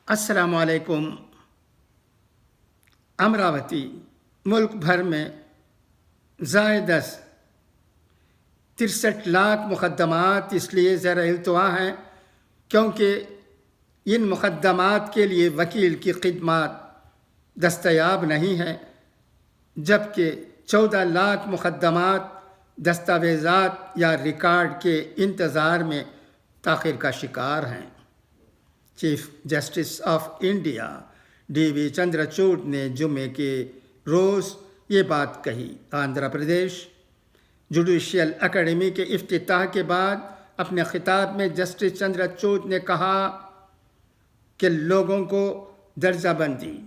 السلام علیکم۔ امراوتی ملک بھر میں زائد از 63 لاکھ مقدمات اس لیے زیر التوا ہیں کیونکہ ان مقدمات کے لیے وکیل کی خدمات دستیاب نہیں ہیں، جبکہ 14 لاکھ مقدمات دستاویزات یا ریکارڈ کے انتظار میں تاخیر کا شکار ہیں۔ Chief justice of India D Y Chandrachud نے جمعے کے روز یہ بات کہی۔ آندھرا پردیش جوڈیشل اکیڈمی کے افتتاح کے بعد اپنے خطاب میں جسٹس چندرچوڈ نے کہا کہ لوگوں کو درجہ بندی،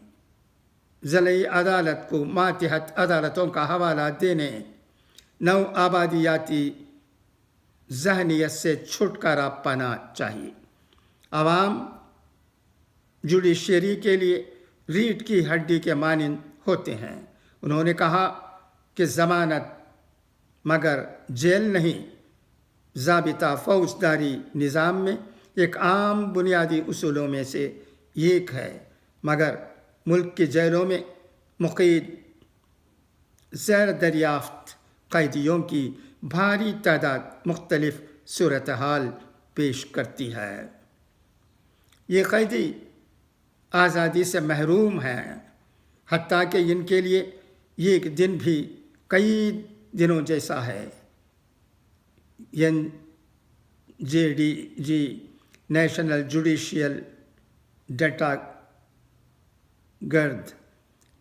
ضلعی عدالت کو ماتحت عدالتوں کا حوالہ دینے، نو آبادیاتی ذہنیت سے چھٹکارا پانا چاہیے۔ عوام جوڈیشری کے لیے ریڑھ کی ہڈی کے مانند ہوتے ہیں۔ انہوں نے کہا کہ ضمانت مگر جیل نہیں، ضابطہ فوجداری نظام میں ایک عام بنیادی اصولوں میں سے ایک ہے، مگر ملک کی جیلوں میں مقید زیر دریافت قیدیوں کی بھاری تعداد مختلف صورتحال پیش کرتی ہے۔ یہ قیدی آزادی سے محروم ہیں، حتیٰ کہ ان کے لیے ایک دن بھی کئی دنوں جیسا ہے۔ NJDG نیشنل جوڈیشل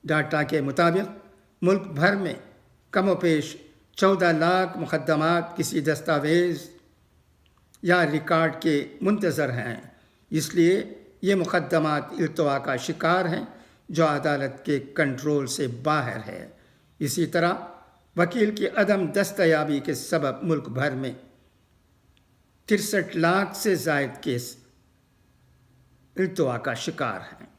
ڈاٹا کے مطابق ملک بھر میں کم و بیش 14 لاکھ مقدمات کسی دستاویز یا ریکارڈ کے منتظر ہیں۔ اس لیے یہ مقدمات التوا کا شکار ہیں جو عدالت کے کنٹرول سے باہر ہے۔ اسی طرح وکیل کی عدم دستیابی کے سبب ملک بھر میں 63 لاکھ سے زائد کیس التوا کا شکار ہیں۔